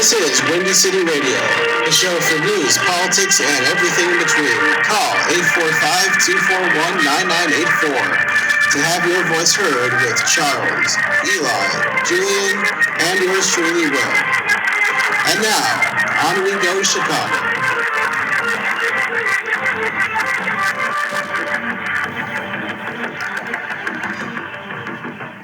This is Windy City Radio, the show for news, politics, and everything in between. Call 845-241-9984 to have your voice heard with Charles, Eli, Julian, and yours truly, Will. And now, on we go, Chicago.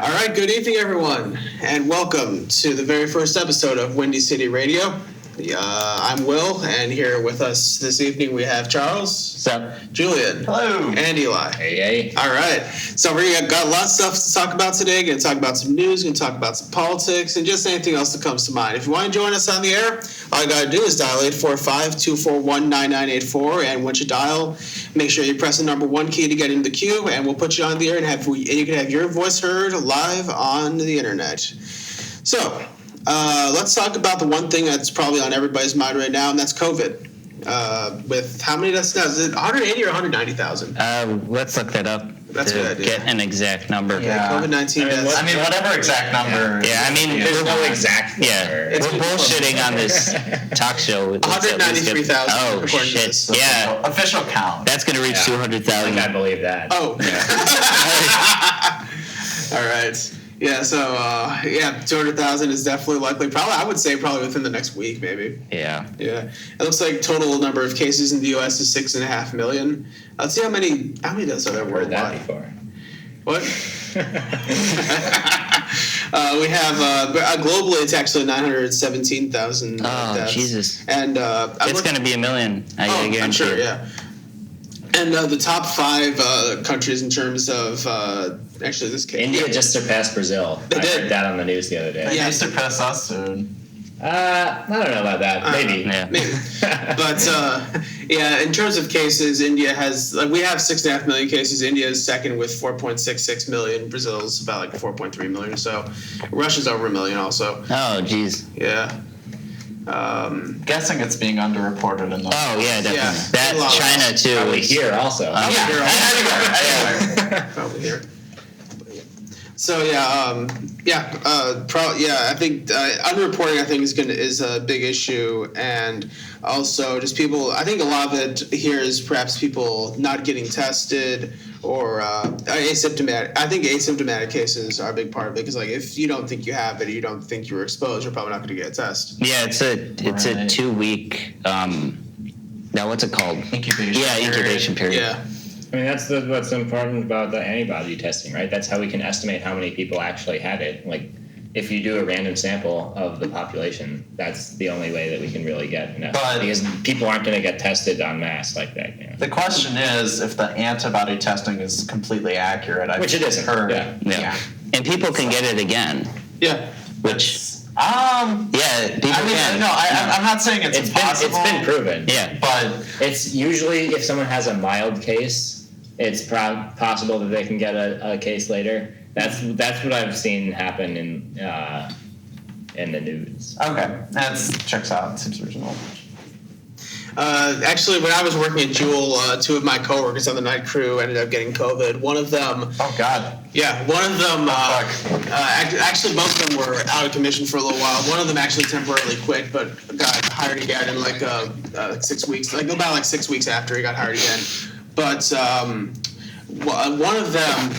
All right, good evening, everyone, and welcome to the very first episode of Windy City Radio. I'm Will, and here with us this evening we have Charles. What's up? Julian. Hello. And Eli. Hey. All right, so we've got a lot of stuff to talk about today. Going to talk about some news, going to talk about some politics, and just anything else that comes to mind. If you want to join us on the air, all you got to do is dial 845-241-9984, and once you dial, make sure you press the number 1 key to get into the queue, and we'll put you on the air, and you can have your voice heard live on the internet. So, let's talk about the one thing that's probably on everybody's mind right now, and that's COVID. With how many deaths now? Is it 180 or 190,000? Let's look that up. That's a good idea. Get an exact number. Yeah. COVID-19 deaths. Whatever exact number. Yeah, there's no exact number. Yeah, we're bullshitting on this talk show. 193,000. Oh, shit. Yeah. Official count. That's going to reach 200,000. I believe that. Oh. Yeah. All right. Yeah, so, 200,000 is definitely likely. I would say probably within the next week, maybe. Yeah. Yeah. It looks like total number of cases in the U.S. is 6.5 million. Let's see how many deaths are there worldwide. I've heard that before. What? We have, globally, it's actually 917,000 deaths. Oh, Jesus. And it's going to be 1 million. I guarantee I'm sure, it. yeah. And the top 5 countries in terms of actually this case. India just surpassed Brazil. They did. Heard that on the news the other day. Yeah, they surpass us soon. I don't know about that. Maybe. Maybe. But in terms of cases, India has we have 6.5 million cases. India is second with 4.66 million. Brazil's about 4.3 million or so. Russia's over 1 million also. Oh, geez. Yeah. Guessing it's being underreported in those. Oh, yeah, definitely. Yeah. That China, too. Probably here also. Anywhere. Probably here. So I think underreporting is a big issue, and also just people. I think a lot of it here is perhaps people not getting tested or asymptomatic. I think asymptomatic cases are a big part of it because if you don't think you have it, or you don't think you were exposed, you're probably not going to get a test. Yeah, it's a 2-week. Now what's it called? Incubation. Yeah, incubation period. Yeah. I mean, that's what's important about the antibody testing, right? That's how we can estimate how many people actually had it. If you do a random sample of the population, that's the only way that we can really get because people aren't going to get tested en masse like that. You know? The question is if the antibody testing is completely accurate. Which it isn't. Heard. Yeah. And people can get it again. Yeah. Which... people can. No, I'm not saying it's impossible. It's been proven. Yeah. But it's usually if someone has a mild case, it's possible that they can get a case later. That's what I've seen happen in the news. Okay, that checks out. Seems reasonable. Actually, when I was working at Jewel, 2 of my coworkers on the night crew ended up getting COVID. One of them. Oh God. Yeah, one of them. Actually, both of them were out of commission for a little while. One of them actually temporarily quit, but got hired again in 6 weeks. About 6 weeks after he got hired again. But one of them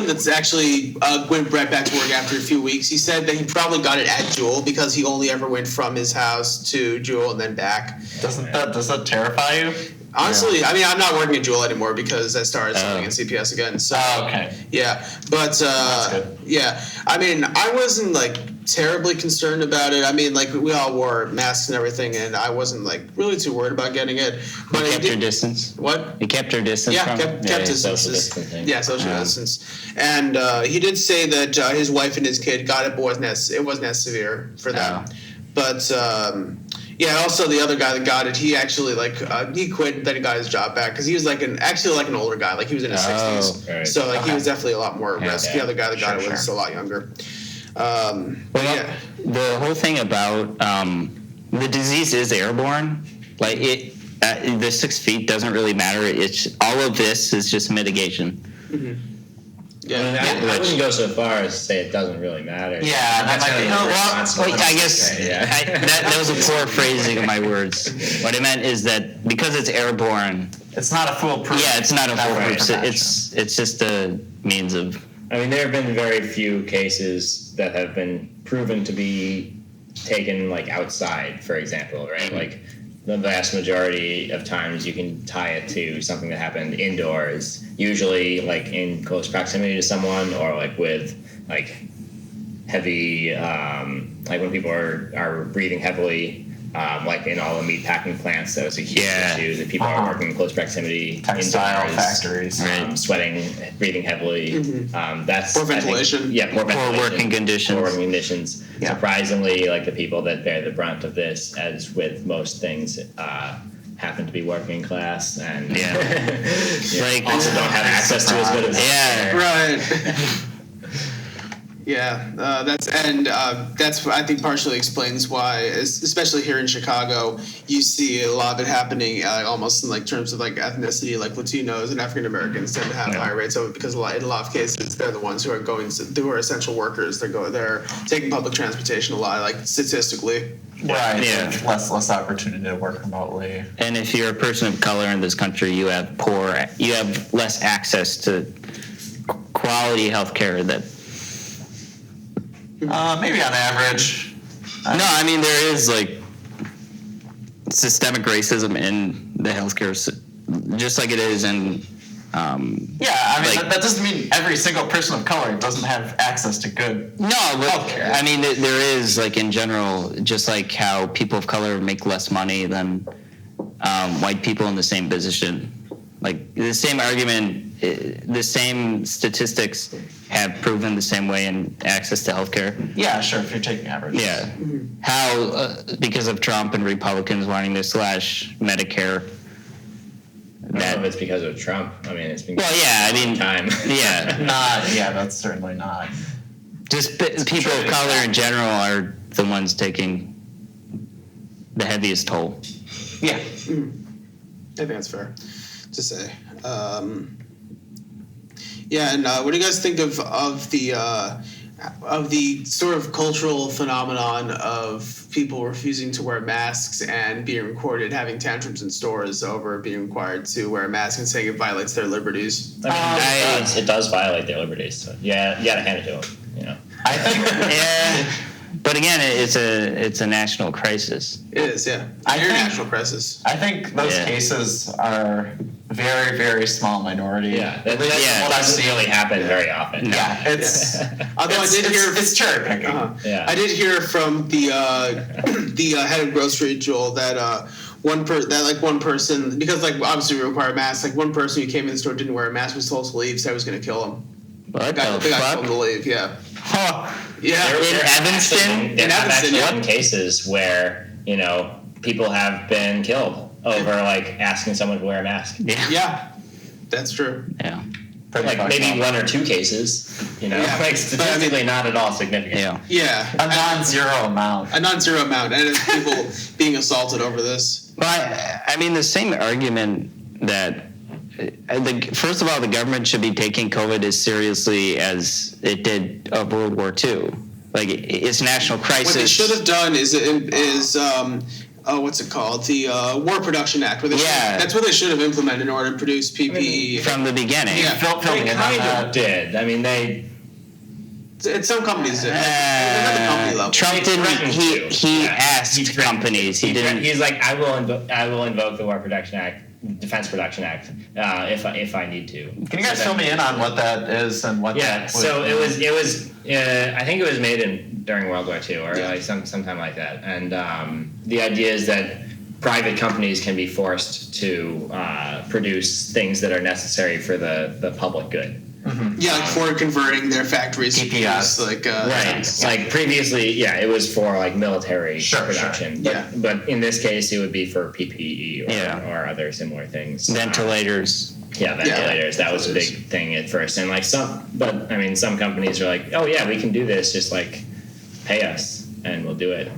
that's actually went right back to work after a few weeks. He said that he probably got it at Jewel because he only ever went from his house to Jewel and then back. Does that terrify you? Honestly, I mean, I'm not working at Jewel anymore because I started something in CPS again. So, okay. Yeah, but that's good. Yeah, I mean, I wasn't terribly concerned about it. I mean, we all wore masks and everything, and I wasn't really too worried about getting it. But you kept your distance. What? You kept your distance. Yeah, kept distances. Yeah, social distance. And he did say that his wife and his kid got it, but it wasn't as severe for them. Oh. But also the other guy that got it, he actually he quit, then he got his job back because he was an older guy, he was in his 60s. Right. So he was definitely a lot more at risk. The other guy that got it was a lot younger. The whole thing about the disease is airborne. The 6 feet doesn't really matter. It's all of this is just mitigation. Mm-hmm. Yeah. I wouldn't go so far as to say it doesn't really matter. Yeah, that might be. I guess that was a poor phrasing of my words. What I meant is that because it's airborne, it's not a foolproof. Yeah, it's not a foolproof. prevention. It's just a means of. I mean, there have been very few cases that have been proven to be taken like outside, for example, right? Like the vast majority of times you can tie it to something that happened indoors, usually like in close proximity to someone, or like with like heavy, like when people are breathing heavily, like in all the meat packing plants. That was a huge issue, that people are working in close proximity, Textile indoors, factories, sweating, breathing heavily. That's Poor ventilation. Poor ventilation. Poor working conditions. Poor working conditions. Yeah. Surprisingly, like the people that bear the brunt of this, as with most things, happen to be working class and Like also don't have access to as good of Right. Yeah, that's I think partially explains why, especially here in Chicago, you see a lot of it happening almost in like terms of like ethnicity, like Latinos and African Americans tend to have higher rates of it because in a lot of cases they're the ones who are essential workers. They're taking public transportation a lot, like statistically. Right. Yeah. Less opportunity to work remotely. And if you're a person of color in this country, you have less access to quality health care that. Maybe on average. No, I mean there is like systemic racism in the healthcare, just like it is in. Yeah, I mean like, that doesn't mean every single person of color doesn't have access to good No, but healthcare. I mean there is like in general, just like how people of color make less money than white people in the same position. Like the same argument, the same statistics have proven the same way in access to healthcare. Yeah, sure. If you're taking averages. Yeah, how because of Trump and Republicans wanting to slash Medicare. I don't know if it's because of Trump. I mean, it's been time. Yeah, That's certainly not. just people of color in general are the ones taking the heaviest toll. Yeah. I think that's fair to say. And what do you guys think of the sort of cultural phenomenon of people refusing to wear masks and being recorded having tantrums in stores over being required to wear a mask and saying it violates their liberties? I mean, it does violate their liberties. So yeah, you gotta hand it to them. You know. I think. But again, it's a national crisis. It is, yeah. I think- International crisis. I think those cases are very, very small minority. Yeah, that Yeah. doesn't really happen very often. Yeah, it's. Although it's, I did hear it's cherry picking. Yeah. I did hear from the head of grocery, Joel, that one person, because like obviously we require masks, like one person who came in the store didn't wear a mask, was told to leave, said I was going to kill him. What The guy told him to leave. Yeah. Yeah. In Evanston? There have Evanston, actually been cases where people have been killed over like asking someone to wear a mask. Yeah. That's true. Yeah. Like maybe one or two cases, Yeah. like statistically not at all significant. Yeah. Yeah. A non-zero amount. A non-zero amount, and it's people being assaulted over this. But I mean, the same argument that first of all, the government should be taking COVID as seriously as it did of World War II. Like it's a national crisis. What they should have done is what's it called? The War Production Act. Where that's what they should have implemented in order to produce PPE. From the beginning. Yeah. They kind of did. I mean, Some companies did. Not the company level. Trump didn't. He asked companies. He didn't. He's like, I will invoke the War Production Act, Defense Production Act, if I need to. Can you guys fill me in on what that is and what that would so it was I think it was made during World War II or like sometime like that. And the idea is that private companies can be forced to produce things that are necessary for the public good. Mm-hmm. Yeah, like Ford converting their factories to PPS. produce, Right. Like previously, it was for like military production. Sure. But in this case, it would be for PPE or other similar things. Ventilators. Ventilators. That was a big thing at first. And like some companies are like, oh yeah, we can do this. Just like pay us and we'll do it.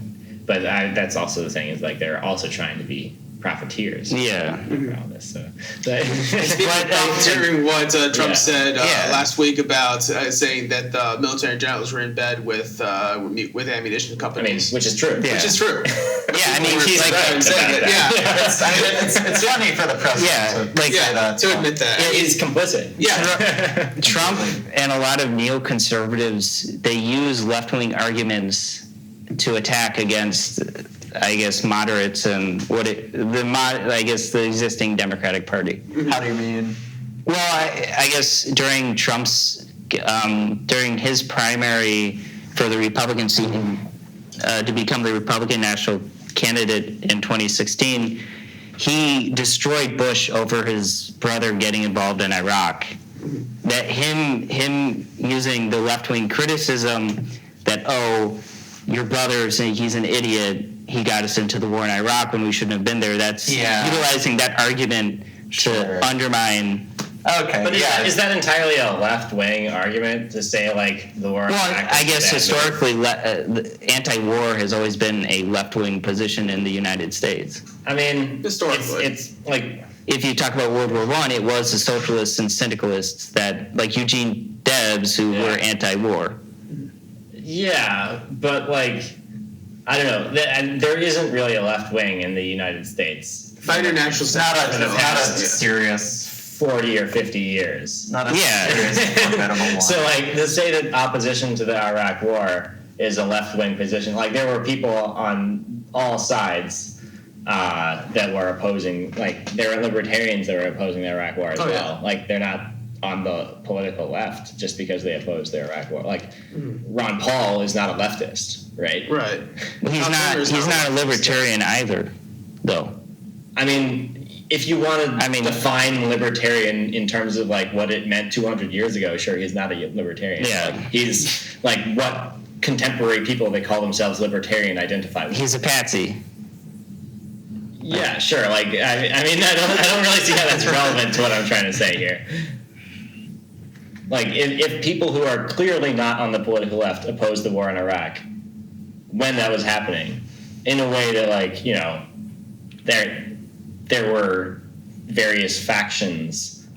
But that's also the thing is like they're also trying to be profiteers. Yeah. For all this, so. Hearing what Trump Yeah. said Yeah. last week about saying that the military generals were in bed with ammunition I mean, companies. which is true. Yeah. Which is true. Yeah, I mean, he's like, Right. saying it. About Yeah. It's funny for the president Yeah, to like- say that. To admit that. He's complicit. Yeah. Trump and a lot of neoconservatives, they use left-wing arguments to attack against, I guess, moderates and I guess the existing Democratic Party. How do you mean? Well, I guess during his primary for the Republican seat to become the Republican national candidate in 2016, he destroyed Bush over his brother getting involved in Iraq. That him using the left-wing criticism that, oh, your brother saying he's an idiot, he got us into the war in Iraq when we shouldn't have been there. That's utilizing that argument to undermine. Okay. But is that entirely a left-wing argument to say, like, the war in Well, Iraq I is guess bad? historically, the anti-war has always been a left-wing position in the United States. I mean, Historically. it's like, If you talk about World War I, it was the socialists and syndicalists that, like Eugene Debs, who were anti-war. yeah, but like, I don't know. And there isn't really a left wing in the United States. Fighter national Not security. a serious, 40 or 50 years. not a Yeah. serious formidable one. So, like, to say that opposition to the Iraq War is a left-wing position, like, there were people on all sides that were opposing, like, there were libertarians that were opposing the Iraq War as well. Yeah. Like, they're not on the political left just because they oppose the Iraq War. Like, Ron Paul is not a leftist, right? Right. He's not a libertarian either, though. I mean, if you want to define libertarian in terms of like what it meant 200 years ago, sure, he's not a libertarian. Yeah. Like, he's like what contemporary people that call themselves libertarian identify with. He's a patsy. Yeah, sure. Like, I mean, I don't really see how that's relevant to what I'm trying to say here. Like, if people who are clearly not on the political left opposed the war in Iraq when that was happening, in a way that, like, you know, there were various factions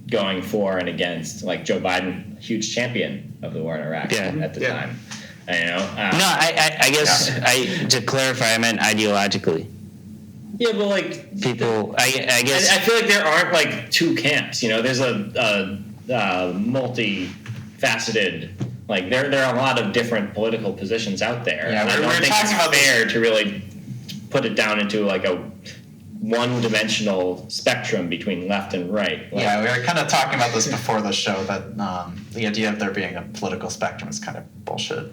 going for and against, like Joe Biden, huge champion of the war in Iraq at the time. You know, No, I guess to clarify, I meant ideologically. Yeah, but like People, I guess. I feel like there aren't like two camps. You know, there's a multifaceted. Like there are a lot of different political positions out there. Yeah, and I don't think it's fair to really put it down into like a one-dimensional spectrum between left and right. Like, yeah, we were kind of talking about this before the show, that the idea of there being a political spectrum is kind of bullshit.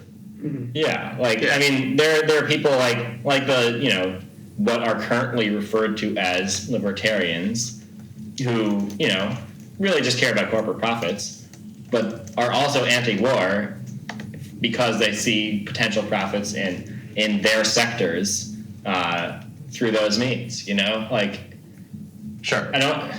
Yeah, like I mean, there are people like the, you know, what are currently referred to as libertarians, who, you know, really just care about corporate profits, but are also anti-war because they see potential profits in their sectors through those means. You know, like, Sure. I don't.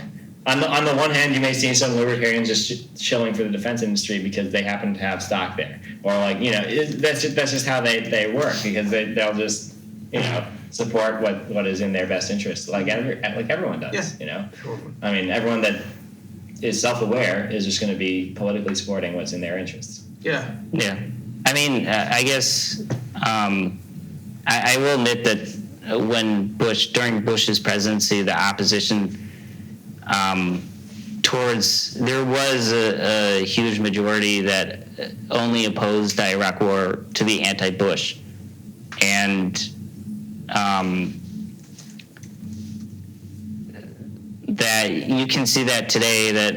On the one hand, you may see some libertarians just shilling for the defense industry because they happen to have stock there, or like, you know, that's just how they work, because they'll just, you know, support what is in their best interest, like everyone does. Yeah. You know, I mean, everyone that is self-aware is just going to be politically supporting what's in their interests. Yeah. Yeah. I mean, I guess I will admit that during Bush's presidency, the opposition there was a huge majority that only opposed the Iraq War to be anti-Bush. And that you can see that today, that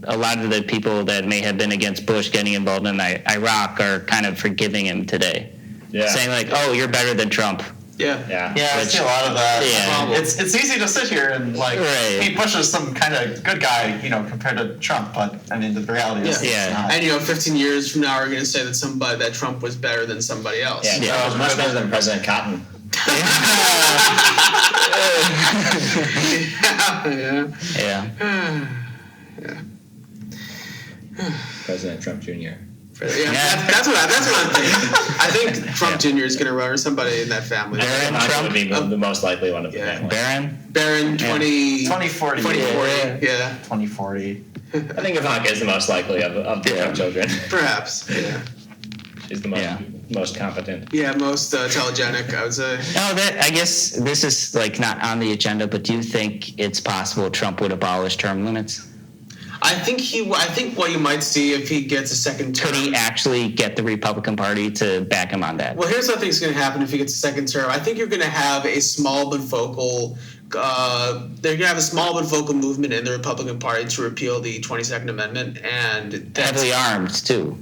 a lot of the people that may have been against Bush getting involved in Iraq are kind of forgiving him today. Yeah. Saying like, oh, you're better than Trump. Yeah. Yeah. Yeah, I see a lot of that. Yeah. It's easy to sit here and like he pushes some kind of good guy, you know, compared to Trump, but I mean the reality is it's not. And you know, 15 years from now, we're going to say that Trump was better than somebody else. Yeah, Trump was much better than President Cotton. Yeah. Yeah. President Trump Jr. Yeah, that's what I'm thinking. I think Trump Jr. is going to run, or somebody in that family. Barron Trump Trump? would be the most likely one of the family. Barron? 2040. 2040. Yeah. 2040. I think Ivanka is the most likely of the Trump children. Perhaps. Yeah. She's the most competent. Yeah, most telegenic, I would say. No, I guess this is like not on the agenda, but do you think it's possible Trump would abolish term limits? I think what you might see if he gets a second term. Could he actually get the Republican Party to back him on that? Well, here's what I think is going to happen if he gets a second term. I think you're going to have a small but vocal. They're going to have a small but vocal movement in the Republican Party to repeal the 22nd Amendment, and that's Heavily armed too.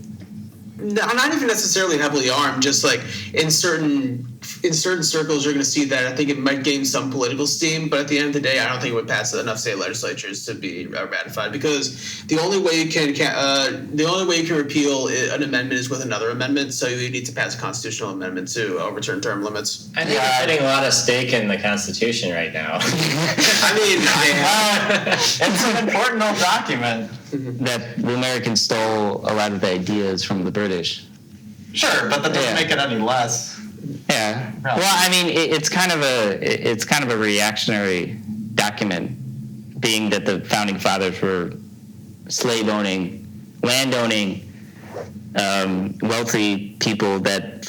not even necessarily heavily armed. Just like in certain circles, you're going to see that. I think it might gain some political steam, but at the end of the day, I don't think it would pass enough state legislatures to be ratified, because the only way you can repeal an amendment is with another amendment. So you need to pass a constitutional amendment to overturn term limits. I think you're putting a lot of stake in the Constitution right now. I mean, It's an important old document. That the Americans stole a lot of the ideas from the British. Sure, but that doesn't Yeah. make it any less. Yeah. Right. Well, I mean, it's kind of a reactionary document, being that the founding fathers were slave owning, land owning, wealthy people that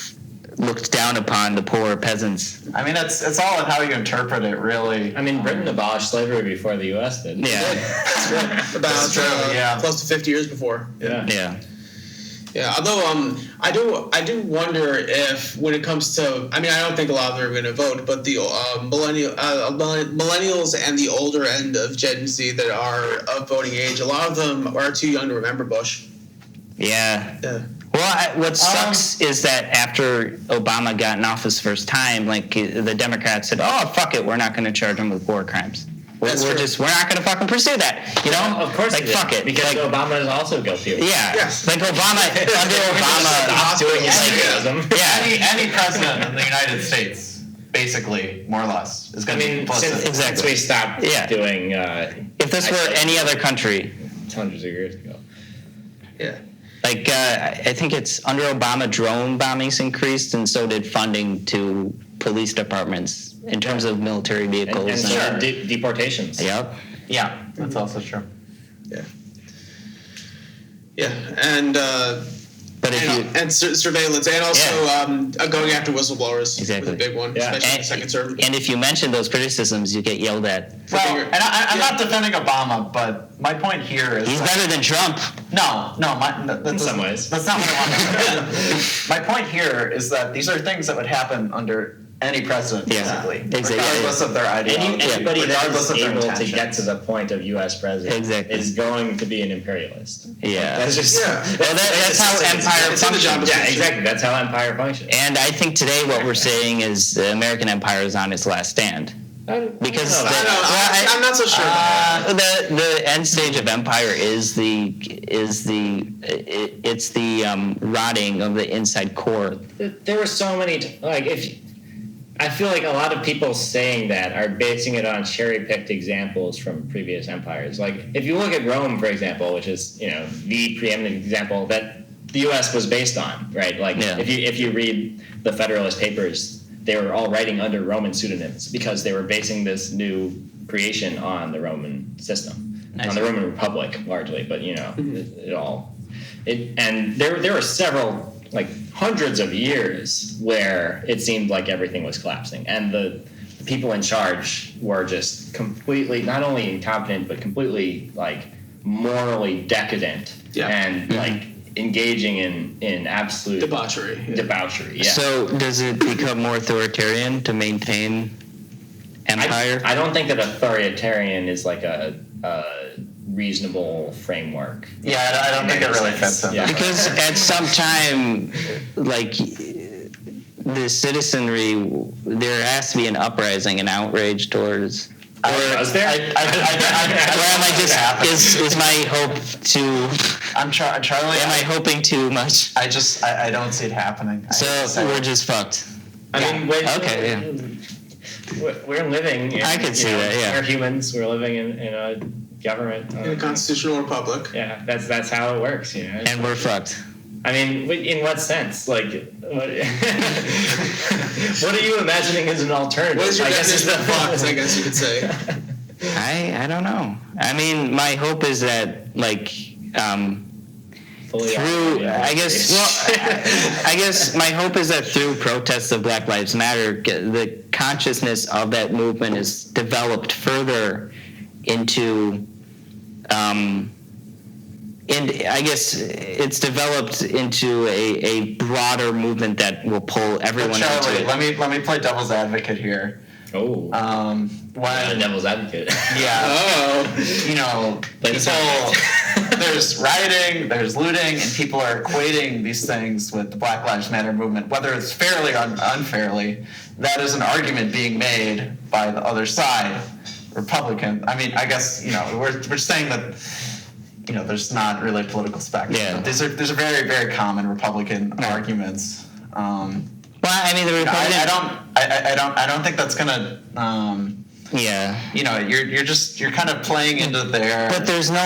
looked down upon the poor peasants. I mean, it's all in how you interpret it, really. I mean, Britain abolished slavery before the U.S. did. Yeah. about true, yeah. close to 50 years before. Yeah. Yeah, although I do wonder if when it comes to, I mean, I don't think a lot of them are going to vote, but the millennials and the older end of Gen Z that are of voting age, a lot of them are too young to remember Bush. Yeah. Yeah. Well, what sucks is that after Obama got in office first time, like the Democrats said, "Oh, fuck it, we're not going to charge him with war crimes. We're not going to fucking pursue that." You know, Of course, like fuck it, because like, Obama is also guilty of it. yeah, Yes. like Obama under Obama, doing his like, sarcasm. yeah. Any president in the United States, basically, more or less, is I going to be mean, complicit. since we stopped Yeah. doing If this were any other country, hundreds of years ago. Yeah. like I think it's under Obama, drone bombings increased, and so did funding to police departments in terms of military vehicles. And so did deportations. Yep. Yeah, that's also true. Yeah, and But if you surveillance, and also going after whistleblowers Exactly. was a big one, Yeah. especially in the second term. and if you mention those criticisms, you get yelled at. Well, and I'm not defending Obama, but my point here is He's better than Trump. In some ways. That's not what I want to say. My point here is that these are things that would happen under any president, Yeah. basically, Exactly. regardless of their ideology, Anybody that regardless is of their able to intentions. get to the point of U.S. president Exactly. is going to be an imperialist. Yeah. That's just Well, that's how empire it's in the job functions. Yeah, exactly. That's how empire functions. And I think today what we're saying is the American empire is on its last stand. Because I don't know. I'm not so sure. the end stage of empire is the rotting of the inside core. There were so many I feel like a lot of people saying that are basing it on cherry-picked examples from previous empires. Like if you look at Rome, for example, which is the preeminent example that the U.S. was based on, right? Like if you read the Federalist Papers, they were all writing under Roman pseudonyms because they were basing this new creation on the Roman system, on the Roman Republic largely. But and there were several, like hundreds of years where it seemed like everything was collapsing, and the people in charge were just completely not only incompetent but completely like morally decadent and like engaging in absolute Debauchery. Yeah. So does it become more authoritarian to maintain empire? I don't think that authoritarian is like a reasonable framework. Yeah, I don't think it really fits in. Yeah. Because at some time, like the citizenry, there has to be an uprising, an outrage towar's. Was there? Is my hope too? Charlie. Am I hoping too much? I don't see it happening. So we're just fucked. I mean, we're living. I could see that. Yeah, we're humans. We're living in a government. In a constitutional republic. Yeah, that's how it works. And we're fucked. I mean, in what sense? Like, what, what are you imagining as an alternative? What is your I guess definition of box, I guess you could say. I don't know. I mean, my hope is that like through I guess my hope is that through protests of Black Lives Matter, the consciousness of that movement is developed further into and I guess it's developed into a broader movement that will pull everyone Charlie, into it. let me play devil's advocate here. Oh. When Not a devil's advocate. yeah, you know, Play the people, there's rioting, there's looting, and people are equating these things with the Black Lives Matter movement, whether it's fairly or unfairly. That is an argument being made by the other side, Republican. I mean, I guess, you know, we're saying that, you know, there's not really a political spectrum. Yeah. These are very, very common Republican arguments. Well, I mean, the Republican. I don't think that's gonna. Yeah. You know, you're kind of playing into their. But there's no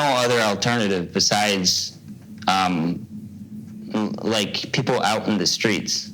other alternative besides, like people out in the streets.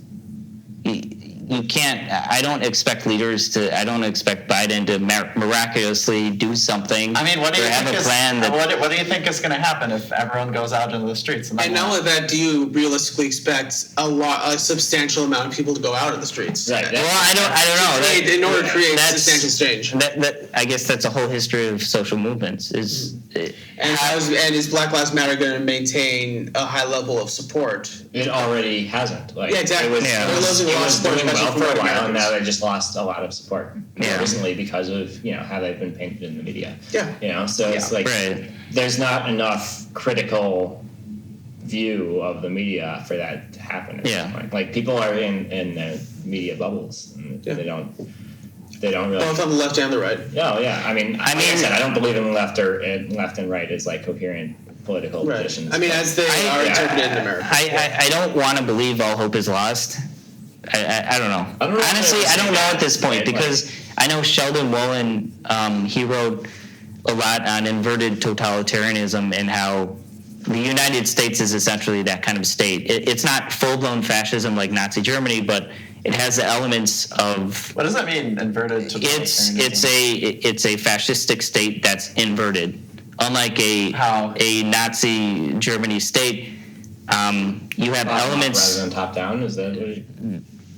You can't. I don't expect Biden to miraculously do something. I mean, what do you think have a plan that? What do you think is going to happen if everyone goes out into the streets? And not only that, do you realistically expect a substantial amount of people to go out in the the Right. Well, I don't know. In order to create That's- substantial change. That I guess that's a whole history of social movements. And is Black Lives Matter going to maintain a high level of support? It already hasn't. Like, Yeah, exactly. It was, Yeah. it was, They're losing a lot of support, doing well especially for a from while, and Americans. now they just lost a lot of support Yeah. recently because of how they've been painted in the media. Yeah. So it's like there's not enough critical view of the media for that to happen. At this point. Like people are in the media bubbles, and they don't really. Both on the left and the right. Oh yeah, I mean, like I said, I don't believe in left and right as like coherent political Right. positions. I mean, as they are interpreted in America. I don't want to believe all hope is lost. I don't know. I don't know Honestly, I don't know at this point right, because I know Sheldon Wolin, he wrote a lot on inverted totalitarianism and how the United States is essentially that kind of state. It's not full-blown fascism like Nazi Germany, but it has the elements of. What does that mean? Inverted totalitarianism? It's a fascistic state that's inverted, unlike a Nazi Germany state. You have elements rather than top down. Is that what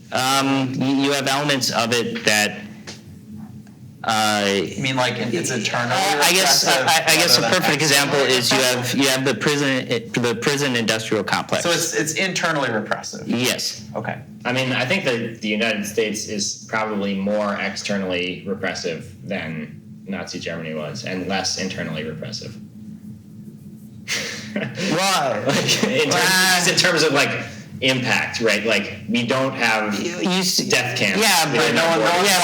you have elements of it that. You mean like it's eternally? I guess a perfect example is you have the prison industrial complex. So it's internally repressive. Yes. Okay. I mean, I think that the United States is probably more externally repressive than Nazi Germany was, and less internally repressive. Why? In terms of like impact, right? Like we don't have death camps. Yeah, but no one's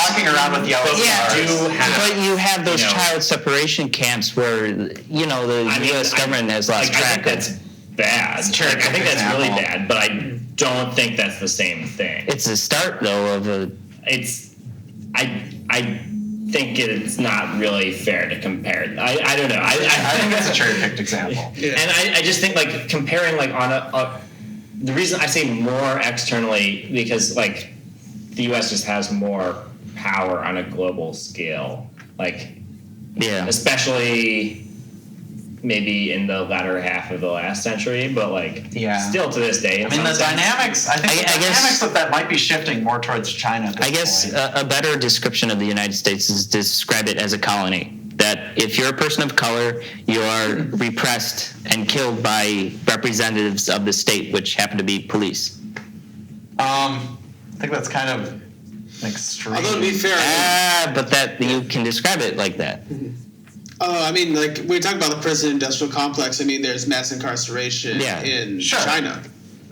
walking around with yellow stars. But you have those child separation camps where the U.S. government has lost track. I think that's bad. I think that's really bad, but I don't think that's the same thing. It's the start though of a. I think it's not really fair to compare. I don't know. I think that's a cherry-picked example. Yeah. And I just think like comparing like on the reason I say more externally because like the U.S. just has more power on a global scale, like especially maybe in the latter half of the last century, but like still to this day. I mean the dynamics. I think the dynamics of that might be shifting more towards China. At this point. A better description of the United States is to describe it as a colony. That if you're a person of color, you are repressed and killed by representatives of the state, which happen to be police. I think that's kind of extreme. Although to be fair, but that you can describe it like that. I mean, like when we talk about the prison industrial complex, I mean, there's mass incarceration in China.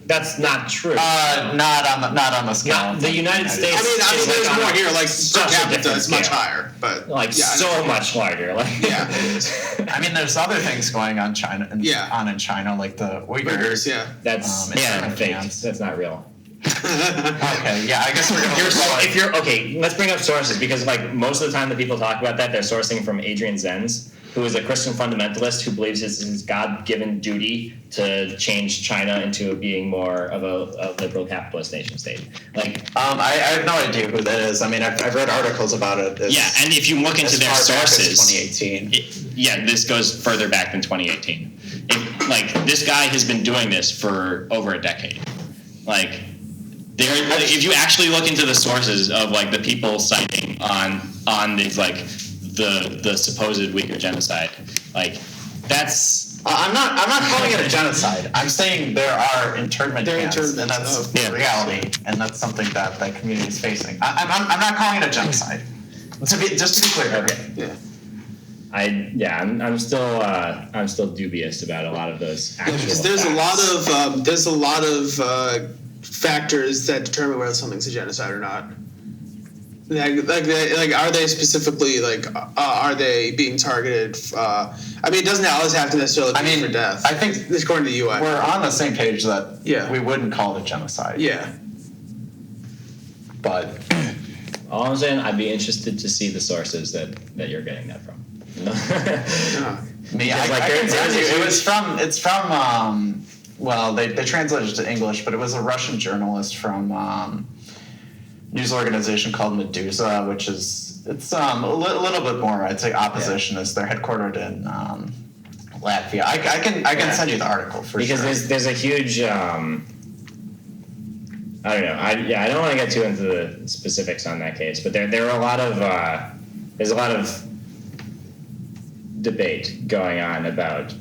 That's not true. Not on the scale. The United States. I mean, there's more here. Like per such a capita, different it's much scale. higher, but so much larger. Like I mean, there's other things going on in China, like the Uyghurs. That's fake. That's not real. Okay, I guess we're gonna. If you're okay, let's bring up sources because like most of the time that people talk about that, they're sourcing from Adrian Zenz, who is a Christian fundamentalist who believes it's his God-given duty to change China into being more of a liberal capitalist nation state. Like, I have no idea who that is. I mean, I've read articles about it. Yeah, and if you look into their sources, 2018. This goes further back than 2018. This guy has been doing this for over a decade. If you actually look into the sources of the people citing on these the supposed Uyghur genocide, that's. I'm not calling it a genocide. I'm saying there are internment camps, and that's reality, and that's something that community is facing. I'm not calling it a genocide. Just to be clear. Okay. Yeah. I'm still dubious about a lot of those actual because there's facts. a lot of factors that determine whether something's a genocide or not. Are they specifically are they being targeted? It doesn't always have to necessarily be for death. I think according to the UN, we're on the same page that we wouldn't call it a genocide. Yeah. But all I'm saying, I'd be interested to see the sources that you're getting that from. It's from they translated it to English, but it was a Russian journalist from news organization called Medusa, which is a little bit more, I'd say, oppositionist. They're headquartered in Latvia. I can send you the article for sure. Because there's a huge I don't know. I don't want to get too into the specifics on that case, but there are a lot of there's a lot of debate going on about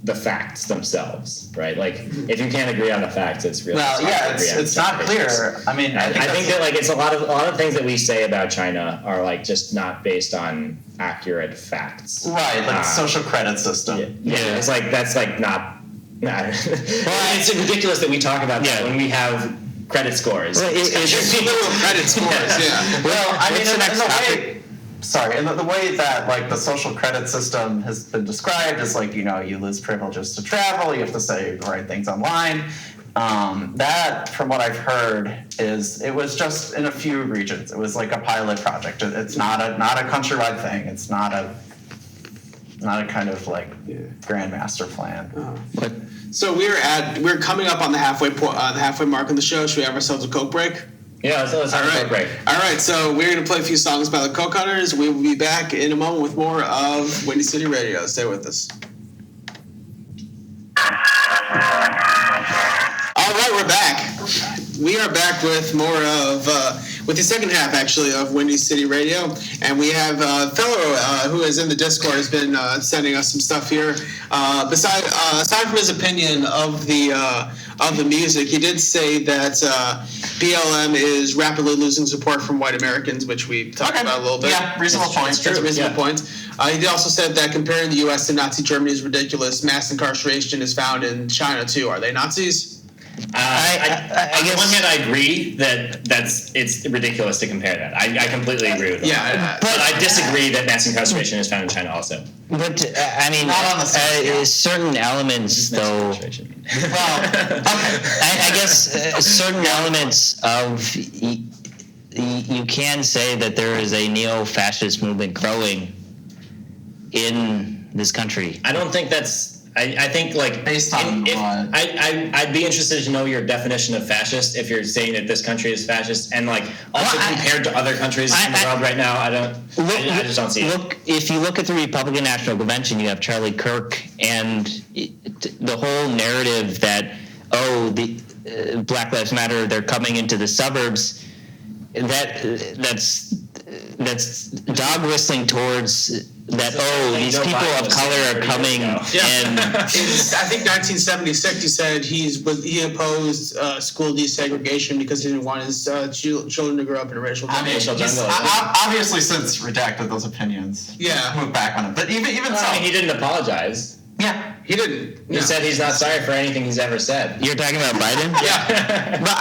the facts themselves, right? If you can't agree on the facts, it's really it's not clear. I mean, I think that it's a lot of things that we say about China are just not based on accurate facts, right? Social credit system. Yeah. It's that's not. Well, it's ridiculous that we talk about that when we have credit scores. Well, credit scores, yeah. Well, I mean, in the way that the social credit system has been described is you lose privileges to travel, you have to say the right things online. That, from what I've heard, it was just in a few regions. It was a pilot project. It's not a countrywide thing. It's not a kind of grand master plan. So we're coming up on the halfway mark on the show. Should we have ourselves a Coke break? Yeah, let's have a Coke break. All right, so we're going to play a few songs by the Coke Hunters. We will be back in a moment with more of Windy City Radio. Stay with us. All right, we're back. We are back with more of, with the second half, actually, of Windy City Radio. And we have a fellow who is in the Discord has been sending us some stuff here. Aside from his opinion of the music, he did say that BLM is rapidly losing support from white Americans, which we talked about a little bit. Yeah, reasonable point. That's a reasonable point. He also said that comparing the U.S. to Nazi Germany is ridiculous. Mass incarceration is found in China, too. Are they Nazis? I guess on one hand, I agree that it's ridiculous to compare that. I completely agree with that. Yeah, but I disagree that mass incarceration is found in China also. But not on the same certain elements, though. Well, okay. I guess certain elements of you can say that there is a neo-fascist movement growing in this country. I don't think that's. I think based on what? I'd be interested to know your definition of fascist if you're saying that this country is fascist and also compared to other countries in the world right now. I just don't see it. If you look at the Republican National Convention, you have Charlie Kirk and the whole narrative that the Black Lives Matter, they're coming into the suburbs. That's dog whistling towards that. These people of color are coming. And I think 1976, he said he opposed school desegregation because he didn't want his children to grow up in a racial jungle. Obviously, since redacted those opinions, moved back on it. But even so, he didn't apologize. Yeah. He didn't. He said he's not sorry for anything he's ever said. You're talking about Biden? Yeah. But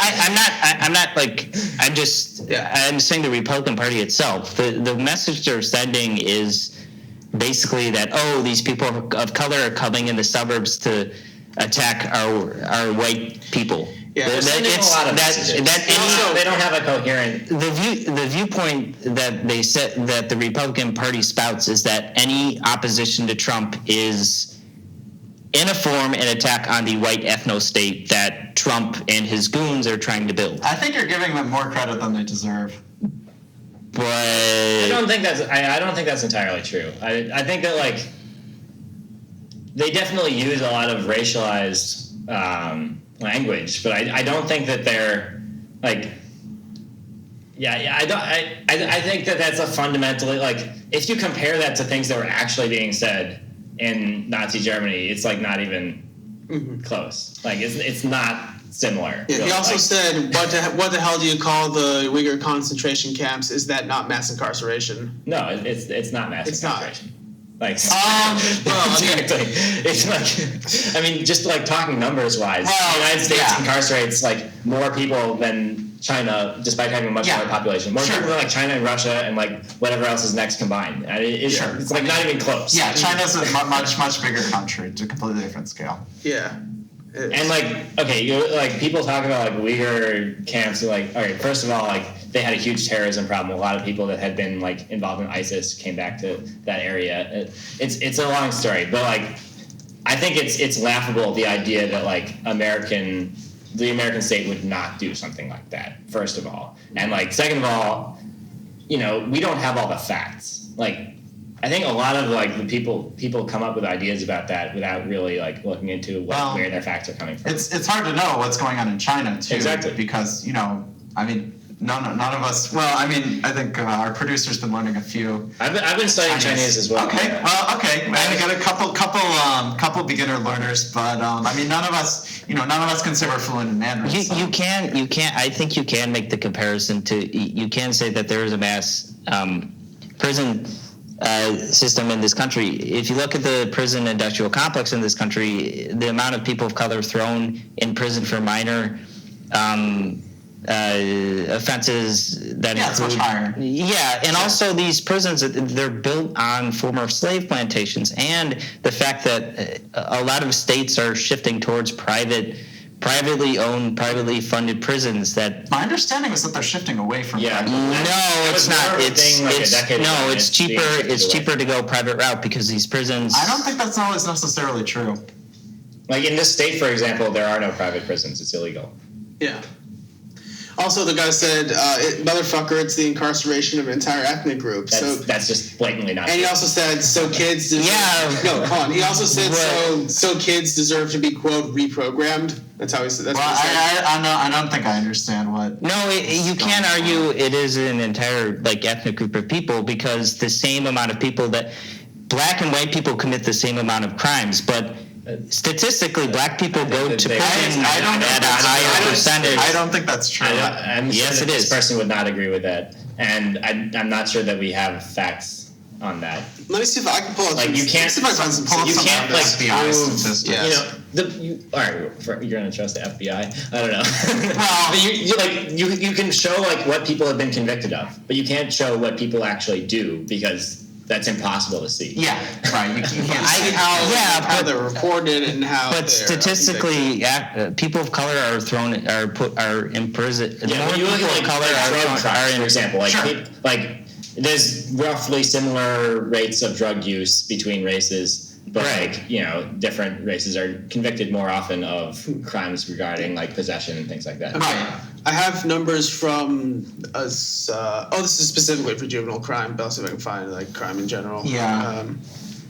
I'm saying the Republican Party itself. The message they're sending is basically that, these people of color are coming in the suburbs to attack our white people. Yeah, That- Sending a it's- lot of that- messages. that And any- also, they don't have a coherent. the viewpoint that they said that the Republican Party spouts is that any opposition to Trump is in a form an attack on the white ethno-state that Trump and his goons are trying to build. I think you're giving them more credit than they deserve. But I don't think that's entirely true. I think that like they definitely use a lot of racialized language, but I don't think that they're like. Yeah, I think that that's a fundamentally like if you compare that to things that were actually being said in Nazi Germany, it's like not even close. Like it's not similar. Yeah, really. he also Like, said, what the hell do you call the Uyghur concentration camps? Is that not mass incarceration? no, it's not mass It's not. incarceration. Like, well, I mean- exactly. It's like, I mean, just like talking numbers wise, Well, the United States yeah. incarcerates like more people than China, despite having a much Yeah. smaller population. More Sure. people than like China and Russia and like whatever else is next combined. And it's, Sure. it's like not even close. Yeah, China's a much bigger country to a completely different scale. Yeah. And like, okay, like people talk about like Uyghur camps. And like, all right, first of all, like they had a huge terrorism problem. A lot of people that had been like involved in ISIS came back to that area. It's a long story, but like, I think it's laughable the idea that like the American state would not do something like that. First of all, and like second of all, we don't have all the facts. Like, I think a lot of like the people come up with ideas about that without really like looking into where their facts are coming from. It's hard to know what's going on in China too, Exactly. because I mean, none of us. Well, I mean, I think our producer's been learning a few. I've been studying Chinese as well. Okay, well, okay. We got a couple beginner learners, but I mean, none of us can say we're fluent in Mandarin. so. you can I think you can make the comparison to you can say that there is a mass prison system in this country. If you look at the prison industrial complex in this country, the amount of people of color thrown in prison for minor offenses that Yeah, it's include, much higher. Yeah, and also these prisons, they're built on former slave plantations, and the fact that a lot of states are shifting towards privately owned, privately funded prisons that. My understanding was that they're shifting away from. Yeah. private. No, That it's was more not. of a thing like a decade ago, and It's it's being cheaper. shifted It's away. cheaper to go private route because these prisons. I don't think that's always necessarily true. Like in this state, for example, there are no private prisons. It's illegal. Yeah. Also, the guy said, motherfucker, it's the incarceration of an entire ethnic group. That's just blatantly not And he true. also said, so kids deserve... Yeah. No, hold on. He also said, What? so kids deserve to be, quote, reprogrammed. That's how he said. That's Well, what he said. I don't think I understand what. No, you can't argue it is an entire ethnic group of people because the same amount of people that black and white people commit the same amount of crimes, but statistically, black people go that to they- prison I don't at a think higher that's- percentage. I don't think that's true. I'm Yes, sure it that is. This person would not agree with that, and I'm not sure that we have facts on that. Let me see if I can pull up Like, some... you can't- let me see if I can find some... Pull up You some can't, like, FBI prove- statistics. Yeah. All right, you're gonna trust the FBI? I don't know. Well- But you can show like what people have been convicted of, but you can't show what people actually do because that's impossible to see. Yeah, right. You can't. how they're reported and how But statistically, people of color are in prison. Yeah, More when you look people at of like color drug crimes, are for in. example, like Sure. there's roughly similar rates of drug use between races, but Right. different races are convicted more often of crimes regarding like possession and things like that. Right. I have numbers from us. This is specifically for juvenile crime, but I'll see if I can find crime in general. Yeah.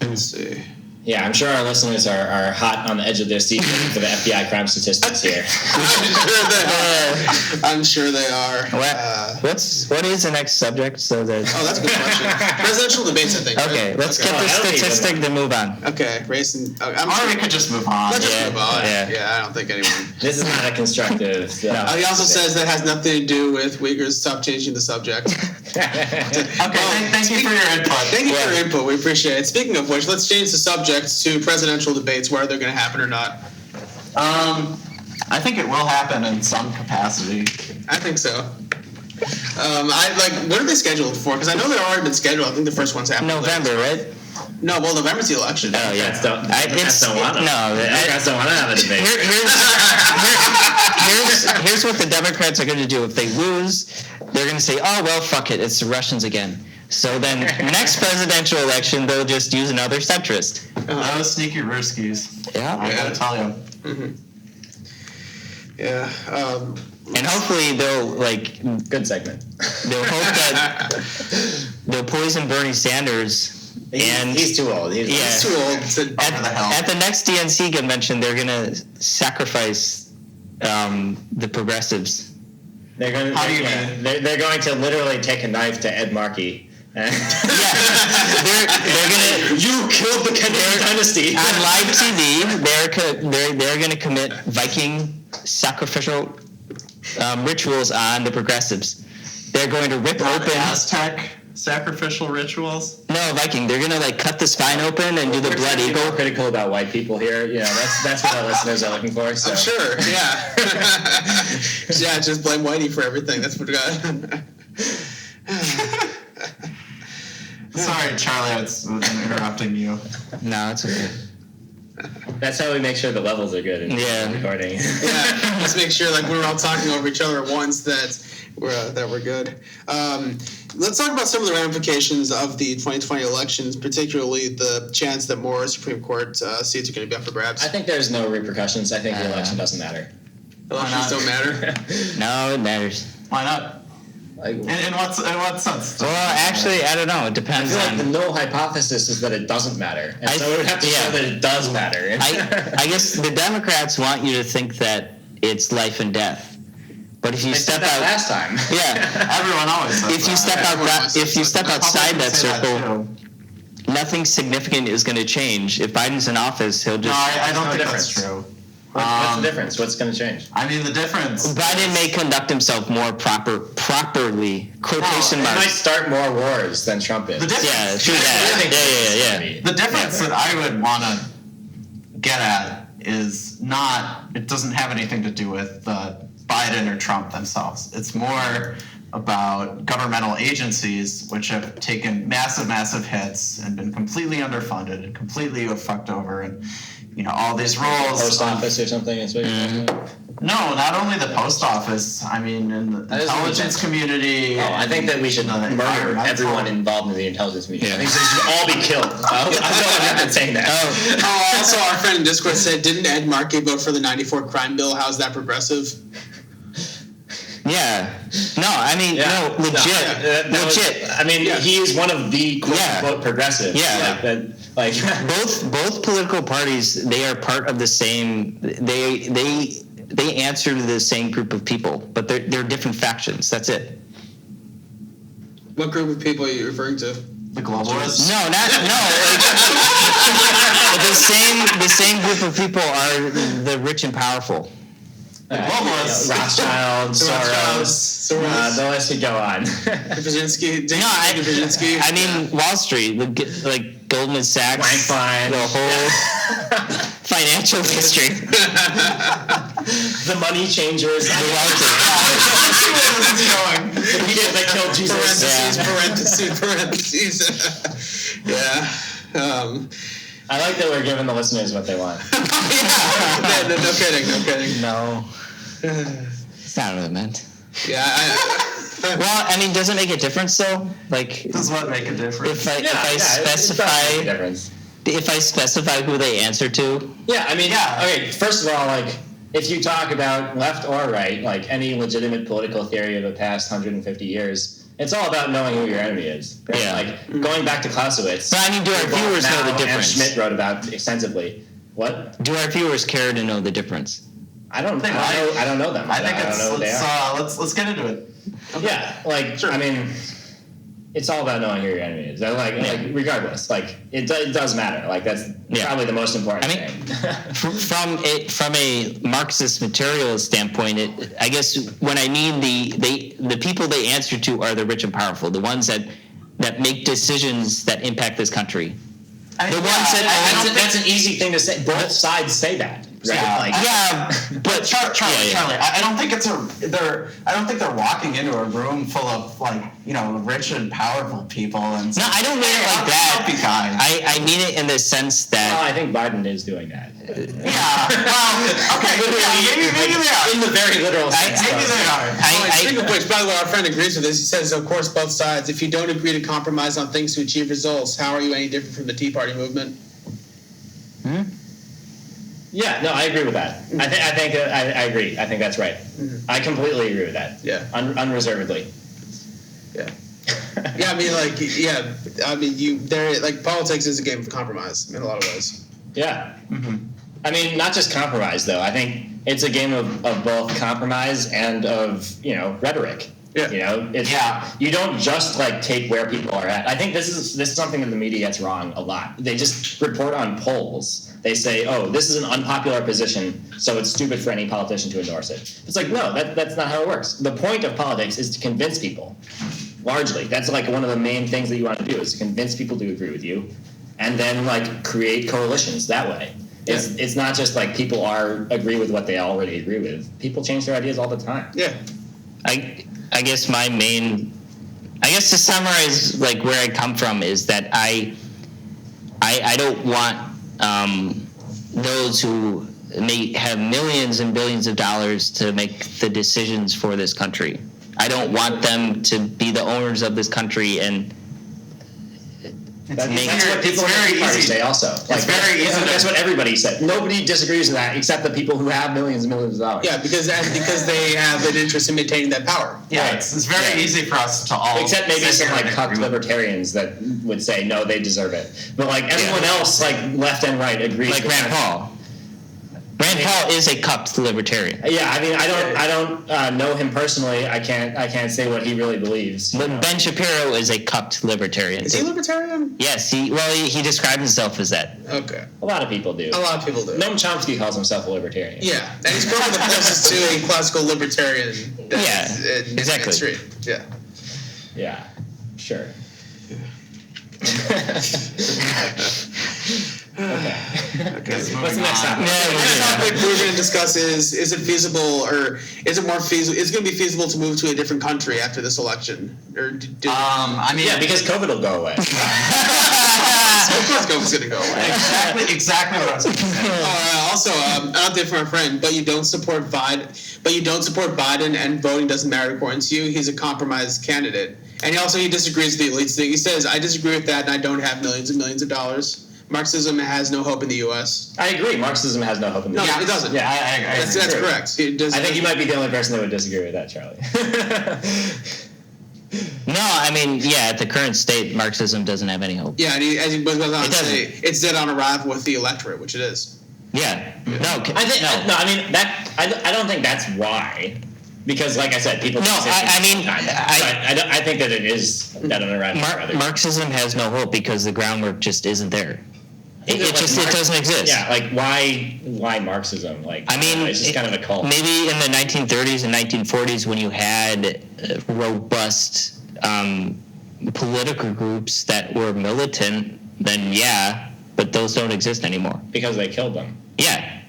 Let's see. Yeah, I'm sure our listeners are hot on the edge of their seat for the FBI crime statistics here. I'm sure they are. What is the next subject? So that. That's a good question. Presidential debates, I think. right? Okay, let's get the I don't need statistic to move on. Okay, race and. I'm Or sure we could just move on. Let's just Yeah, move on. yeah. I don't think anyone. This is not a constructive. He also says that has nothing to do with Uyghurs. Stop changing the subject. Okay, thank you for your input. Thank you for your input. We appreciate it. Speaking of which, let's change the subject to presidential debates, whether they're going to happen or not. I think it will happen in some capacity. I think so. What are they scheduled for? Because I know they've already been scheduled. I think the first one's happening. November, right? No, well, November's the election. Democrats don't want to. no, Democrats don't want to have a debate. Here's here's what the Democrats are going to do if they lose. They're going to say, "Oh well, fuck it, it's the Russians again." So then, next presidential election, they'll just use another centrist. Those sneaky Ruskies. Yeah. I gotta tell you. Mm-hmm. Yeah. And hopefully they'll Good segment. they'll hope that they'll poison Bernie Sanders. And He's too old. It's too old to. At the next DNC convention, they're gonna sacrifice the progressives. They're going to. How do you mean? They're going to literally take a knife to Ed Markey. Yeah, they're gonna. You killed the Kennedy dynasty. On live TV, they're gonna commit Viking sacrificial rituals on the progressives. They're going to rip open. Aztec sacrificial rituals. No, Viking. They're gonna like cut the spine open and do the blood We're eagle. more critical about white people here. You know, that's what our listeners are looking for. So. I'm sure. Yeah. Yeah. Just blame Whitey for everything. That's what we got. Sorry, Charlie, I was interrupting you. No, it's okay. That's how we make sure the levels are good in Yeah. recording. Yeah. Let's make sure like we're all talking over each other at once. That we're good. Let's talk about some of the ramifications of the 2020 elections, particularly the chance that more Supreme Court seats are going to be up for grabs. I think there's no repercussions. I think the election doesn't matter. Elections don't matter. No, it matters. Why not? Like, In what sense? Well, actually, I don't know. It I depends feel like on. the null hypothesis is that it doesn't matter, and so we would have to show that it does matter. I guess the Democrats want you to think that it's life and death, but if you They step said that out, last time. yeah, Everyone always says if you that. step outside that Republicans say circle, too. nothing significant is going to change. If Biden's in office, he'll No, just. I don't no think difference. that's true. What's the difference? What's going to change? I mean, the difference. Biden may conduct himself more properly. Quotation He might marks. start more wars than Trump is. The difference. Yeah, true I that. think Yeah. The difference that I would want to get at is not, it doesn't have anything to do with Biden or Trump themselves. It's more about governmental agencies which have taken massive hits and been completely underfunded and completely fucked over, and all these roles. Post office or something. Is what you're talking about? No, not only the post office. I mean, in the That is intelligence community. Oh, I think that we should and the murder environmental- everyone involved in the intelligence community. Yeah. I think they should all be killed. I know I'm not saying that. Oh, also our friend in Discord said, didn't Ed Markey vote for the '94 crime bill? How's that progressive? Yeah. No, I mean, no, legit. That was- legit. I mean, he is one of the quote unquote progressives. Yeah. Like both political parties, they are part of the same. They answer to the same group of people, but they're different factions. That's it. What group of people are you referring to? The globalists. No, not no. The same group of people are the rich and powerful. globalists. Rothschild, Soros. The list could go on. Brzezinski. No, Brzezinski. I mean Wall Street, like Goldman Sachs, Blankfein. the whole financial history. The money changers. The wealthy. The people that killed Jesus. Parentheses. Yeah. I like that we're giving the listeners what they want. Yeah. No kidding. No. It's not what I meant. Yeah. Well, I mean, does it make a difference though? Like, Does what make a difference? if I specify who they answer to, Yeah, I mean, Yeah. okay, first of all, like, if you talk about left or right, like any legitimate political theory of the past 150 years, it's all about knowing who your enemy is. Right? Yeah. Like, going back to Clausewitz. but I mean, do our viewers know the And difference? Schmidt wrote about extensively. What? Do our viewers care to know the difference? I don't know them. I think don't it's know who they are. let's get into it. Yeah, like, I mean, it's all about knowing who your enemy is. Like regardless, like, it does matter. Like, that's probably the most important thing. From a Marxist materialist standpoint, I guess when I mean the people they answer to are the rich and powerful, the ones that make decisions that impact this country. I mean, The ones that That's an easy thing to say. Both sides say that. right? Yeah. Like, But Charlie, Yeah. I don't think I don't think they're walking into a room full of rich and powerful people and No, I don't mean it like help you that. guys. I mean it in the sense well, that I think Biden is doing that. Yeah. Well, okay. Maybe they are. In the very literal sense. Maybe they are. Speaking of which, by the way, our friend agrees with this. He says, of course, both sides. If you don't agree to compromise on things to achieve results, how are you any different from the Tea Party movement? Yeah, no, I agree with that. I agree. I think that's right. I completely agree with that. Yeah. Unreservedly. Yeah. Yeah, I mean, politics is a game of compromise in a lot of ways. Yeah. I mean, not just compromise, though. I think it's a game of both compromise and of, rhetoric. Yeah. You don't just take where people are at. I think this is something that the media gets wrong a lot. They just report on polls. They say, oh, this is an unpopular position, so it's stupid for any politician to endorse it. It's like, no, that's not how it works. The point of politics is to convince people, largely. That's one of the main things that you want to do, is to convince people to agree with you, and then create coalitions that way. It's not just people agree with what they already agree with. People change their ideas all the time. Yeah. I guess to summarize where I come from is that I don't want those who may have millions and billions of dollars to make the decisions for this country. I don't want them to be the owners of this country and That's what people in the Tea Party say also. It's very easy. That's what everybody said. Nobody disagrees with that except the people who have millions and millions of dollars. Yeah, because they have an interest in maintaining that power. Yeah, it's very easy for us to all. Except maybe sit some here and cucked agree with- libertarians that would say no, they deserve it. But everyone else, left and right, agrees. like Rand Paul. Rand Paul is a cupped libertarian. Yeah, I mean, I don't know him personally. I can't say what he really believes. But Ben Shapiro is a cupped libertarian. Is he libertarian? Yes, he describes himself as that. Okay. A lot of people do. A lot of people do. Noam Chomsky calls himself a libertarian. Yeah, and he's probably the closest to a classical libertarian. In exactly. history. Yeah. Yeah, sure. Okay. What's the next topic? The next topic we're going to discuss is it feasible, or is it more feasible? It's going to be feasible to move to a different country after this election, or Yeah, because COVID will go away. of course COVID's going to go away. Exactly what I was going to say. Also, an update from our friend. But you don't support Biden. And voting doesn't matter according to you. He's a compromised candidate, and he disagrees with the elites thing. He says, "I disagree with that, and I don't have millions and millions of dollars. Marxism has no hope in the U.S." I agree. Marxism has no hope in the No, U.S. it doesn't. Yeah, I agree. That's correct. I think you might be the only person that would disagree with that, Charlie. No, I mean, at the current state, Marxism doesn't have any hope. Yeah, and as he goes on to say, doesn't. it's dead on arrival with the electorate, which it is. Yeah. No. I don't think that's why. Because, like I said, people. No, I think that it is dead on arrival. Marxism has no hope because the groundwork just isn't there. It doesn't exist. Yeah, why Marxism? It's just kind of a cult. Maybe in the 1930s and 1940s when you had robust political groups that were militant, then but those don't exist anymore. Because they killed them. Yeah.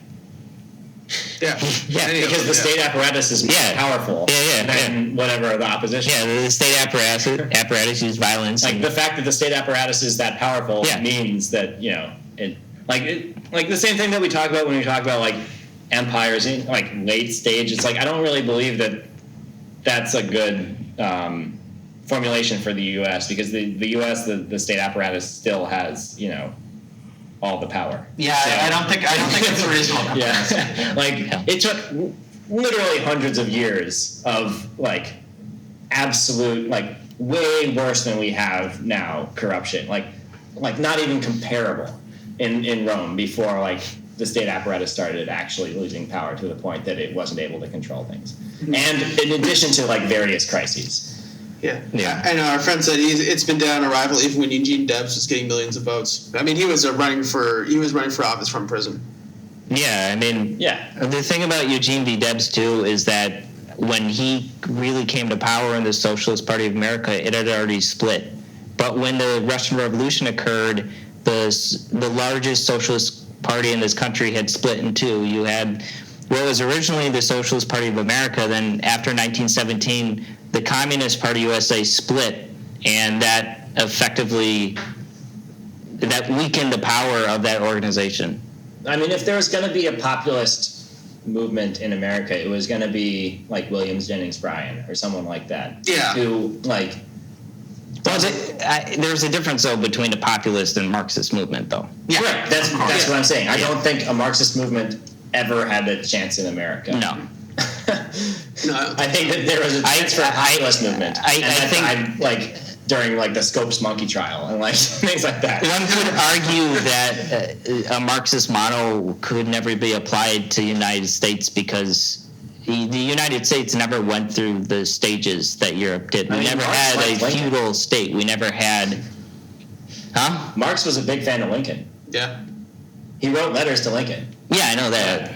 Yeah. Because the state apparatus is more powerful than whatever the opposition. Yeah, the state apparatus used violence. The fact that the state apparatus is that powerful means that the same thing that we talk about when we talk about empires in late stage. It's I don't really believe that that's a good formulation for the U.S. because the U.S. the state apparatus still has all the power. Yeah, so, I don't think it's a reasonable comparison. It took literally hundreds of years of absolute way worse than we have now corruption. Not even comparable in Rome before the state apparatus started actually losing power to the point that it wasn't able to control things. And in addition to various crises. Yeah. And our friend said it's been dead on arrival even when Eugene Debs was getting millions of votes. I mean, he was running for office from prison. Yeah, I mean, the thing about Eugene V. Debs too is that when he really came to power in the Socialist Party of America, it had already split. But when the Russian Revolution occurred, the largest socialist party in this country had split in two. You had what was originally the Socialist Party of America, then after 1917, the Communist Party USA split, and that effectively weakened the power of that organization. I mean, if there was going to be a populist movement in America, it was going to be like Williams Jennings Bryan or someone like that. Yeah. Who, like... Well, there's a difference, though, between a populist and Marxist movement, though. Yeah, right. That's what I'm saying. I don't think a Marxist movement ever had a chance in America. No. No. I think that there was a chance for a populist movement. I think like during like the Scopes monkey trial and like things like that. One could argue that a Marxist model could never be applied to the United States because the United States never went through the stages that Europe did. We never had a feudal state. We never had... Huh? Marx was a big fan of Lincoln. Yeah. He wrote letters to Lincoln. Yeah, I know that.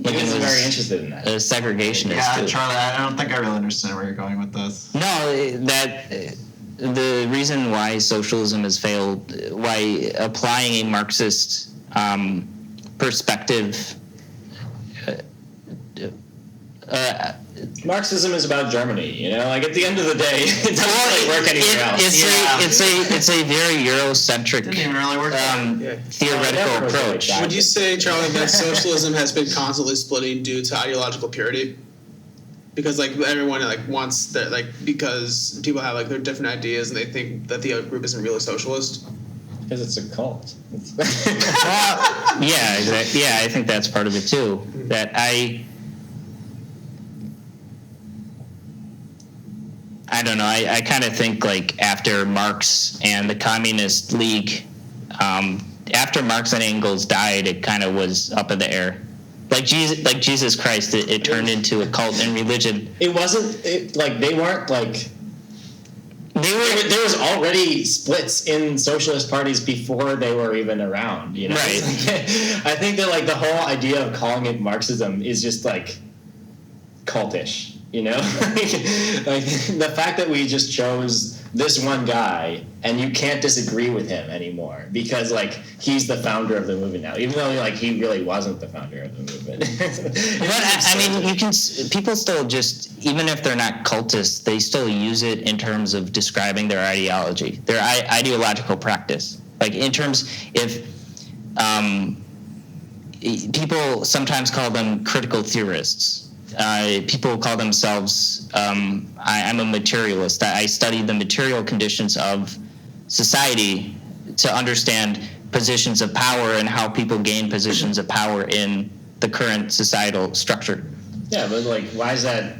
He was very interested in that. A segregationist, Yeah, too. Charlie, I don't think I really understand where you're going with this. No, the reason why socialism has failed, why applying a Marxist perspective... Marxism is about Germany, you know. Like at the end of the day, it doesn't really work anywhere else. It's a very Eurocentric Didn't even really work. theoretical approach. Would you say, Charlie, that socialism has been constantly splitting due to ideological purity? Because like everyone like wants that, like because people have like their different ideas and they think that the other group isn't really socialist. Because it's a cult. Yeah, exactly. Yeah, I think that's part of it too. That I don't know. I kind of think like after Marx and the Communist League, after Marx and Engels died, it kind of was up in the air. Like Jesus Christ, it turned into a cult and religion. It wasn't like they weren't like. There was already splits in socialist parties before they were even around. You know, right? I think that like the whole idea of calling it Marxism is just like cultish. You know, like the fact that we just chose this one guy and you can't disagree with him anymore because like he's the founder of the movement now, even though like he really wasn't the founder of the movement. But I mean, people still just, even if they're not cultists, they still use it in terms of describing their ideology, their ideological practice. Like in terms, if people sometimes call them critical theorists. People call themselves, I'm a materialist. I study the material conditions of society to understand positions of power and how people gain positions of power in the current societal structure. Yeah, but like, why is that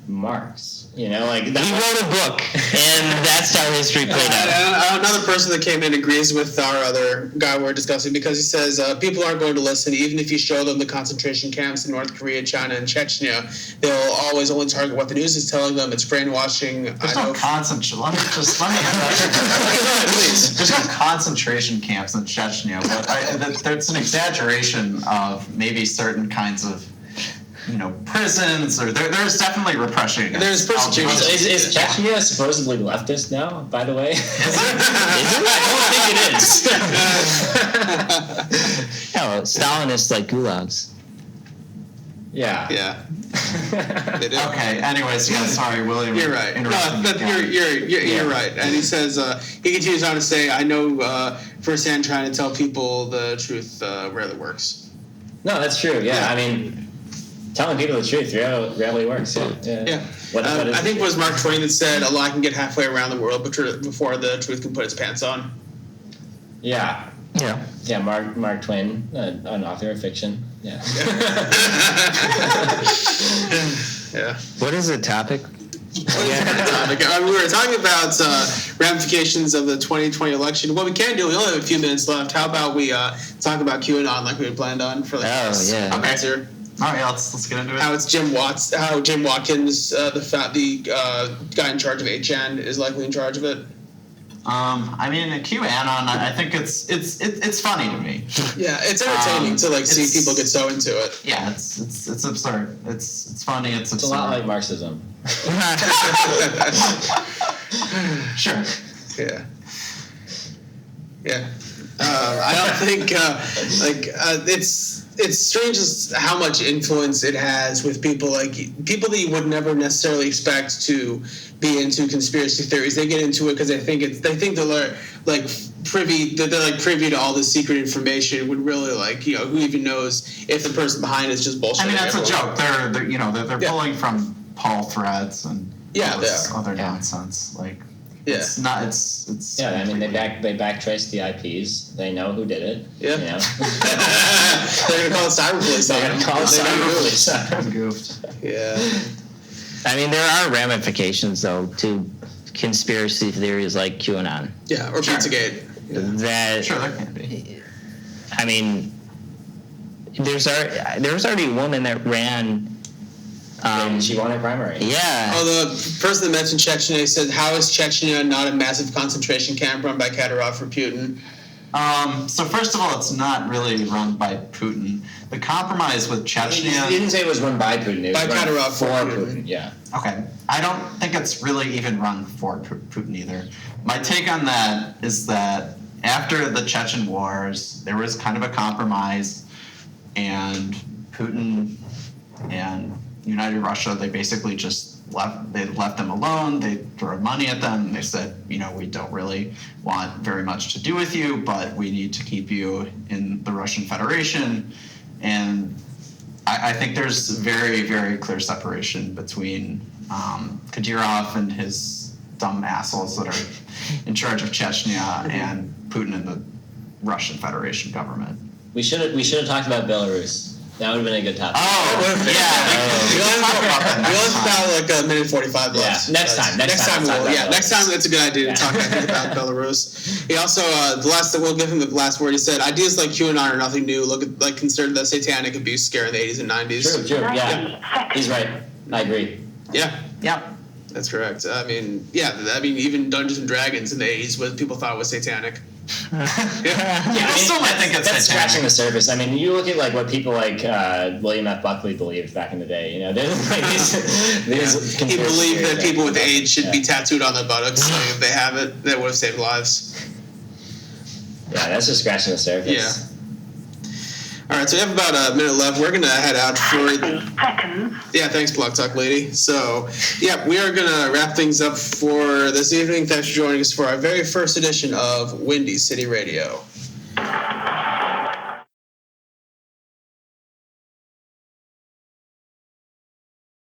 Marx? You know, like that he wrote a book, and that's how history played out. Another person that came in agrees with our other guy we're discussing because he says people aren't going to listen even if you show them the concentration camps in North Korea, China, and Chechnya. They'll always only target what the news is telling them. It's brainwashing. There's no concentration. Let me There's no concentration camps in Chechnya, but that's an exaggeration of maybe certain kinds of. Prisons, or there's definitely repression. There's persecution. Is Chechnya supposedly leftist now, by the way? Is it? I don't think it is. No, Stalinists like gulags. Yeah. Yeah. They do. Okay. Anyways, yeah. Sorry, William. You're right. No, you're right. And he says he continues on to say, "I know firsthand trying to tell people the truth rarely works." No, that's true. Yeah, I mean. Telling people the truth rarely works. Yeah. I think it was Mark Twain that said, "A lie can get halfway around the world before the truth can put its pants on." Yeah. Yeah. Yeah. Mark Twain, an author of fiction. Yeah. Yeah. What is the topic? We were talking about ramifications of the 2020 election. What we can do, we only have a few minutes left. How about we talk about QAnon like we had planned on for yeah. answer? All right, let's get into it. How Jim Watkins, the guy in charge of 8chan, is likely in charge of it. I mean, QAnon, I think it's funny to me. Yeah, it's entertaining to see people get so into it. Yeah, it's absurd. It's funny. It's absurd. It's a lot like Marxism. Sure. Yeah. Yeah. I don't think it's strange as how much influence it has with people people that you would never necessarily expect to be into conspiracy theories. They get into it because they think they're privy to all this secret information. Would really who even knows if the person behind it is just bullshit. I mean, that's a joke. They're pulling from Paul threads and all this other nonsense. It's not. It's. Yeah, I mean, they backtrace the IPs. They know who did it. Yeah. You know? They're gonna call it cyber police. They're gonna call it cyber police. Goofed. Yeah. I mean, there are ramifications though to conspiracy theories like QAnon. Yeah, or Pizzagate. That Sure, there can be. I mean, there was already a woman that ran. She won her primary. Yeah. Oh, the person that mentioned Chechnya said, "How is Chechnya not a massive concentration camp run by Kadyrov for Putin?" So first of all, it's not really run by Putin. The compromise with Chechnya. He didn't say it was run by Putin. It was By run Kadyrov for for Putin. Yeah. Okay, I don't think it's really even run for Putin either. My take on that is that after the Chechen wars, there was kind of a compromise, and Putin and United Russia, they basically just left them alone. They threw money at them. They said, we don't really want very much to do with you, but we need to keep you in the Russian Federation. And I think there's very, very clear separation between Kadyrov and his dumb assholes that are in charge of Chechnya and Putin and the Russian Federation government. We should have talked about Belarus. That would have been a good topic. Oh, We only have about a minute 45 left. Yeah, next time Next time that's a good idea to talk about Belarus. He also we'll give him the last word. He said, "Ideas like QAnon are nothing new. Consider the satanic abuse scare in the 80s and 90s." True. Yeah, he's right. I agree. Yeah. Yep. That's correct. I mean, even Dungeons and Dragons in the 80s, what people thought was satanic. I still might think it's that's satanic. scratching the surface. I mean, you look at what people like William F. Buckley believed back in the day. There's these He believed that people with AIDS should be tattooed on their buttocks. If they have it, that would have saved lives. Yeah, that's just scratching the surface. Yeah. All right, so we have about a minute left. We're going to head out for... seconds. Yeah, thanks, Blog Talk Lady. So, we are going to wrap things up for this evening. Thanks for joining us for our very first edition of Windy City Radio.